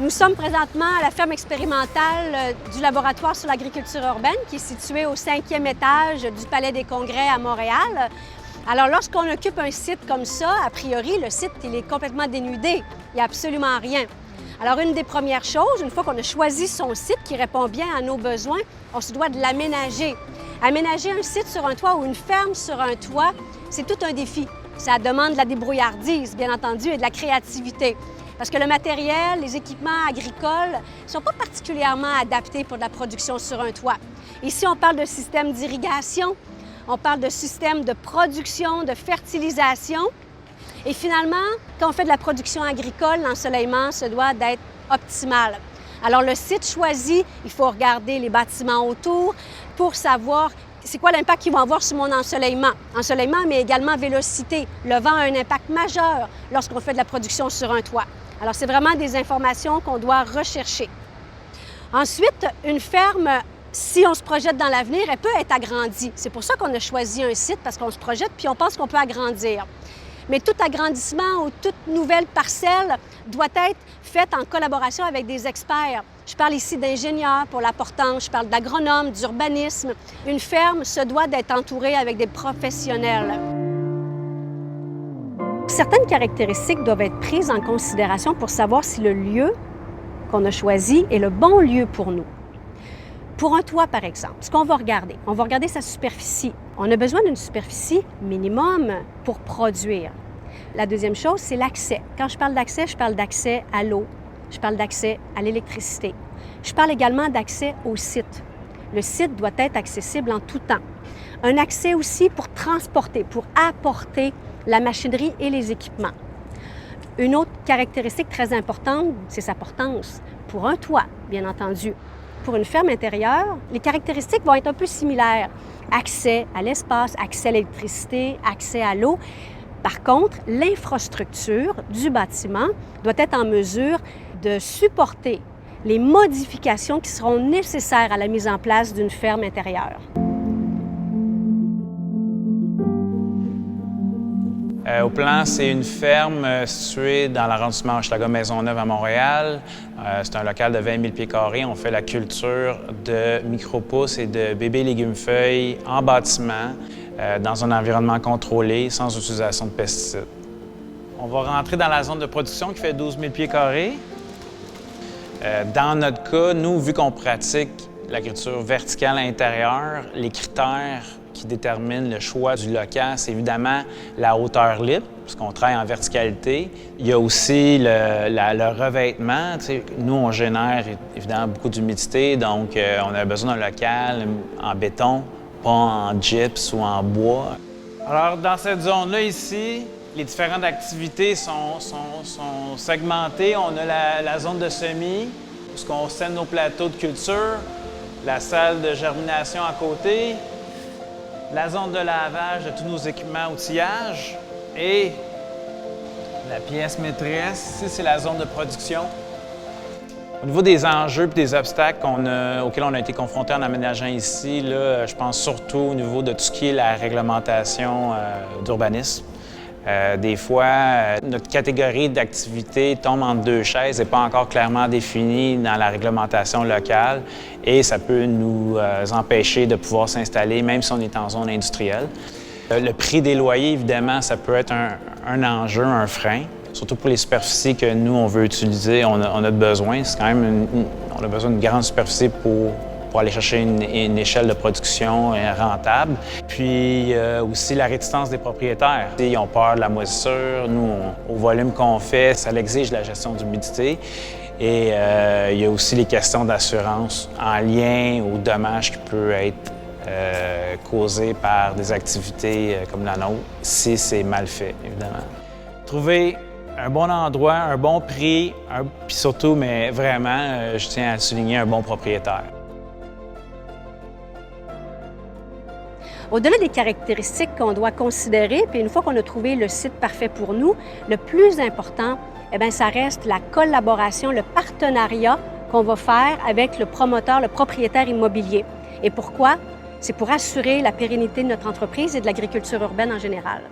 Nous sommes présentement à la ferme expérimentale du laboratoire sur l'agriculture urbaine qui est située au 5e étage du Palais des Congrès à Montréal. Alors, lorsqu'on occupe un site comme ça, a priori, le site il est complètement dénudé. Il n'y a absolument rien. Alors, une des premières choses, une fois qu'on a choisi son site qui répond bien à nos besoins, on se doit de l'aménager. Aménager un site sur un toit ou une ferme sur un toit, c'est tout un défi. Ça demande de la débrouillardise, bien entendu, et de la créativité. Parce que le matériel, les équipements agricoles ne sont pas particulièrement adaptés pour de la production sur un toit. Ici, on parle de système d'irrigation, on parle de système de production, de fertilisation. Et finalement, quand on fait de la production agricole, l'ensoleillement se doit d'être optimal. Alors, le site choisi, il faut regarder les bâtiments autour pour savoir c'est quoi l'impact qu'ils vont avoir sur mon ensoleillement. Ensoleillement, mais également vélocité. Le vent a un impact majeur lorsqu'on fait de la production sur un toit. Alors, c'est vraiment des informations qu'on doit rechercher. Ensuite, une ferme, si on se projette dans l'avenir, elle peut être agrandie. C'est pour ça qu'on a choisi un site, parce qu'on se projette puis on pense qu'on peut agrandir. Mais tout agrandissement ou toute nouvelle parcelle doit être faite en collaboration avec des experts. Je parle ici d'ingénieurs pour la portance, je parle d'agronomes, d'urbanisme. Une ferme se doit d'être entourée avec des professionnels. Certaines caractéristiques doivent être prises en considération pour savoir si le lieu qu'on a choisi est le bon lieu pour nous. Pour un toit, par exemple, ce qu'on va regarder, on va regarder sa superficie. On a besoin d'une superficie minimum pour produire. La deuxième chose, c'est l'accès. Quand je parle d'accès à l'eau, je parle d'accès à l'électricité. Je parle également d'accès au site. Le site doit être accessible en tout temps. Un accès aussi pour transporter, pour apporter la machinerie et les équipements. Une autre caractéristique très importante, c'est sa portance. Pour un toit, bien entendu. Pour une ferme intérieure, les caractéristiques vont être un peu similaires. Accès à l'espace, accès à l'électricité, accès à l'eau. Par contre, l'infrastructure du bâtiment doit être en mesure de supporter les modifications qui seront nécessaires à la mise en place d'une ferme intérieure. Au plan, c'est une ferme située dans l'arrondissement Hochelaga-Maisonneuve à Montréal. C'est un local de 20 000 pieds carrés. On fait la culture de micro-pousses et de bébés légumes-feuilles en bâtiment, dans un environnement contrôlé, sans utilisation de pesticides. On va rentrer dans la zone de production qui fait 12 000 pieds carrés. Dans notre cas, nous, vu qu'on pratique l'agriculture verticale à l'intérieur, les critères qui déterminent le choix du local, c'est évidemment la hauteur libre, parce qu'on travaille en verticalité. Il y a aussi le revêtement. Tu sais, nous, on génère évidemment beaucoup d'humidité, donc on a besoin d'un local en béton, pas en gyps ou en bois. Alors, dans cette zone-là ici, les différentes activités sont segmentées. On a la zone de semis, où on sème nos plateaux de culture, la salle de germination à côté, la zone de lavage de tous nos équipements outillage et la pièce maîtresse, ici, c'est la zone de production. Au niveau des enjeux et des obstacles auxquels on a été confrontés en aménageant ici, là, je pense surtout au niveau de tout ce qui est la réglementation d'urbanisme. Des fois, notre catégorie d'activité tombe entre deux chaises, n'est pas encore clairement définie dans la réglementation locale et ça peut nous empêcher de pouvoir s'installer, même si on est en zone industrielle. Le prix des loyers, évidemment, ça peut être un enjeu, un frein, surtout pour les superficies que nous, on veut utiliser, on a besoin. C'est quand même on a besoin d'une grande superficie pour aller chercher une échelle de production rentable. Puis aussi la réticence des propriétaires. Ils ont peur de la moisissure. Nous, au volume qu'on fait, ça exige la gestion d'humidité. Et il y a aussi les questions d'assurance en lien aux dommages qui peuvent être causés par des activités comme la nôtre, si c'est mal fait, évidemment. Trouver un bon endroit, un bon prix, puis surtout, mais vraiment, je tiens à souligner, un bon propriétaire. Au-delà des caractéristiques qu'on doit considérer, puis une fois qu'on a trouvé le site parfait pour nous, le plus important, eh bien, ça reste la collaboration, le partenariat qu'on va faire avec le promoteur, le propriétaire immobilier. Et pourquoi? C'est pour assurer la pérennité de notre entreprise et de l'agriculture urbaine en général.